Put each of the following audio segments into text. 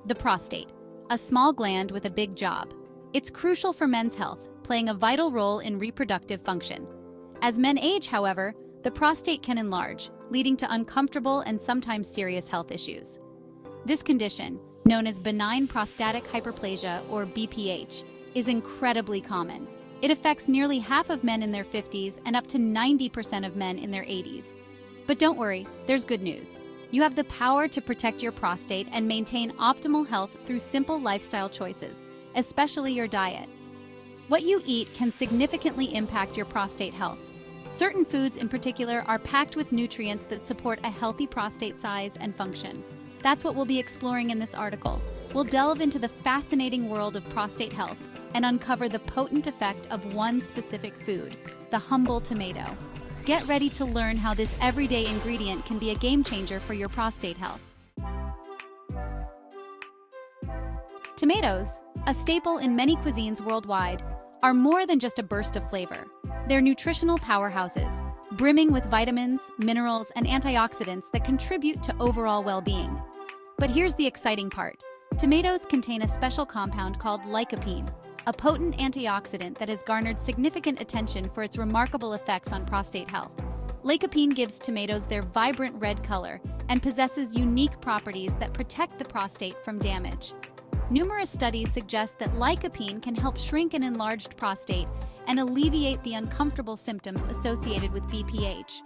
The prostate, a small gland with a big job. It's crucial for men's health, playing a vital role in reproductive function. As men age, however, the prostate can enlarge, leading to uncomfortable and sometimes serious health issues. This condition, known as benign prostatic hyperplasia or BPH, is incredibly common. It affects nearly half of men in their 50s and up to 90% of men in their 80s. But don't worry, there's good news. You have the power to protect your prostate and maintain optimal health through simple lifestyle choices, especially your diet. What you eat can significantly impact your prostate health. Certain foods in particular are packed with nutrients that support a healthy prostate size and function. That's what we'll be exploring in this article. We'll delve into the fascinating world of prostate health and uncover the potent effect of one specific food, the humble tomato. Get ready to learn how this everyday ingredient can be a game changer for your prostate health. Tomatoes, a staple in many cuisines worldwide, are more than just a burst of flavor. They're nutritional powerhouses, brimming with vitamins, minerals, and antioxidants that contribute to overall well-being. But here's the exciting part. Tomatoes contain a special compound called lycopene, a potent antioxidant that has garnered significant attention for its remarkable effects on prostate health. Lycopene gives tomatoes their vibrant red color and possesses unique properties that protect the prostate from damage. Numerous studies suggest that lycopene can help shrink an enlarged prostate and alleviate the uncomfortable symptoms associated with BPH.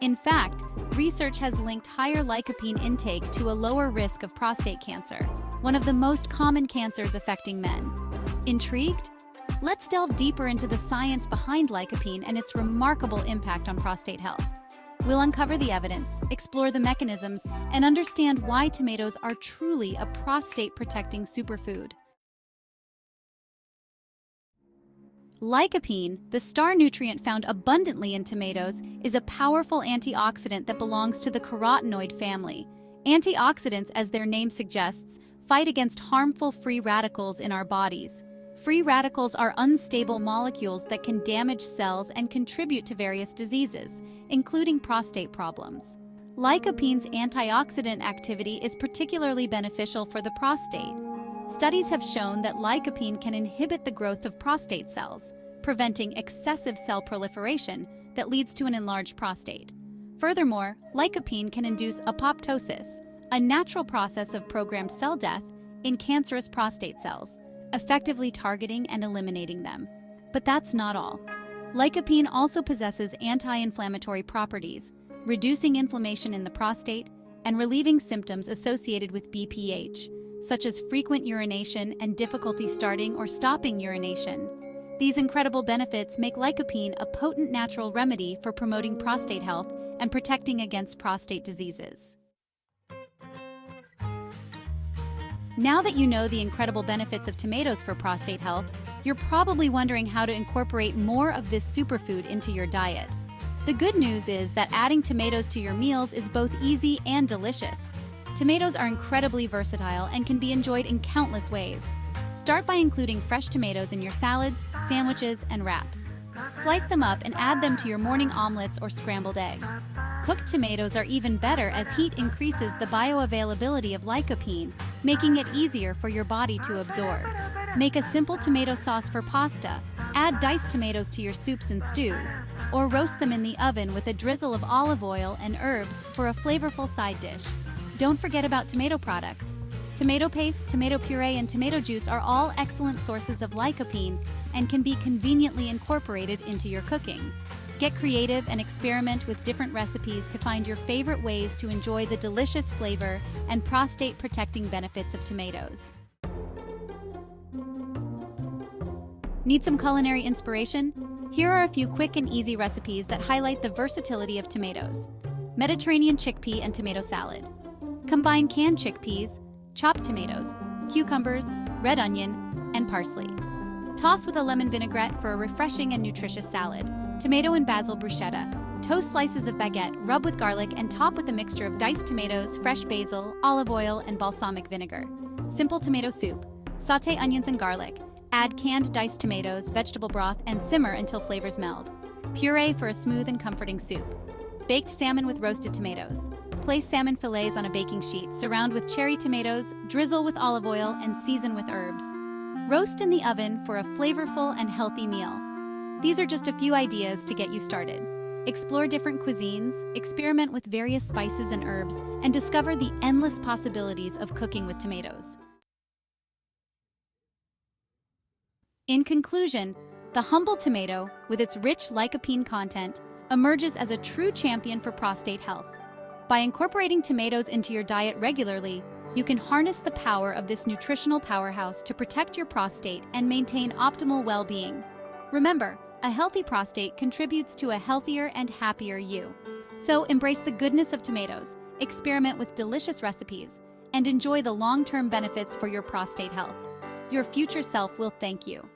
In fact, research has linked higher lycopene intake to a lower risk of prostate cancer, one of the most common cancers affecting men. Intrigued? Let's delve deeper into the science behind lycopene and its remarkable impact on prostate health. We'll uncover the evidence, explore the mechanisms, and understand why tomatoes are truly a prostate-protecting superfood. Lycopene, the star nutrient found abundantly in tomatoes, is a powerful antioxidant that belongs to the carotenoid family. Antioxidants, as their name suggests, fight against harmful free radicals in our bodies. Free radicals are unstable molecules that can damage cells and contribute to various diseases, including prostate problems. Lycopene's antioxidant activity is particularly beneficial for the prostate. Studies have shown that lycopene can inhibit the growth of prostate cells, preventing excessive cell proliferation that leads to an enlarged prostate. Furthermore, lycopene can induce apoptosis, a natural process of programmed cell death in cancerous prostate cells, effectively targeting and eliminating them. But that's not all. Lycopene also possesses anti-inflammatory properties, reducing inflammation in the prostate and relieving symptoms associated with BPH, such as frequent urination and difficulty starting or stopping urination. These incredible benefits make lycopene a potent natural remedy for promoting prostate health and protecting against prostate diseases. Now that you know the incredible benefits of tomatoes for prostate health, you're probably wondering how to incorporate more of this superfood into your diet. The good news is that adding tomatoes to your meals is both easy and delicious. Tomatoes are incredibly versatile and can be enjoyed in countless ways. Start by including fresh tomatoes in your salads, sandwiches, and wraps. Slice them up and add them to your morning omelets or scrambled eggs. Cooked tomatoes are even better as heat increases the bioavailability of lycopene, making it easier for your body to absorb. Make a simple tomato sauce for pasta, add diced tomatoes to your soups and stews, or roast them in the oven with a drizzle of olive oil and herbs for a flavorful side dish. Don't forget about tomato products. Tomato paste, tomato puree, and tomato juice are all excellent sources of lycopene and can be conveniently incorporated into your cooking. Get creative and experiment with different recipes to find your favorite ways to enjoy the delicious flavor and prostate-protecting benefits of tomatoes. Need some culinary inspiration? Here are a few quick and easy recipes that highlight the versatility of tomatoes. Mediterranean chickpea and tomato salad. Combine canned chickpeas, chopped tomatoes, cucumbers, red onion, and parsley. Toss with a lemon vinaigrette for a refreshing and nutritious salad. Tomato and basil bruschetta. Toast slices of baguette, rub with garlic, and top with a mixture of diced tomatoes, fresh basil, olive oil, and balsamic vinegar. Simple tomato soup. Sauté onions and garlic. Add canned diced tomatoes, vegetable broth, and simmer until flavors meld. Puree for a smooth and comforting soup. Baked salmon with roasted tomatoes. Place salmon fillets on a baking sheet, surround with cherry tomatoes, drizzle with olive oil, and season with herbs. Roast in the oven for a flavorful and healthy meal. These are just a few ideas to get you started. Explore different cuisines, experiment with various spices and herbs, and discover the endless possibilities of cooking with tomatoes. In conclusion, the humble tomato, with its rich lycopene content, emerges as a true champion for prostate health. By incorporating tomatoes into your diet regularly, you can harness the power of this nutritional powerhouse to protect your prostate and maintain optimal well-being. Remember, a healthy prostate contributes to a healthier and happier you. So embrace the goodness of tomatoes, experiment with delicious recipes, and enjoy the long-term benefits for your prostate health. Your future self will thank you.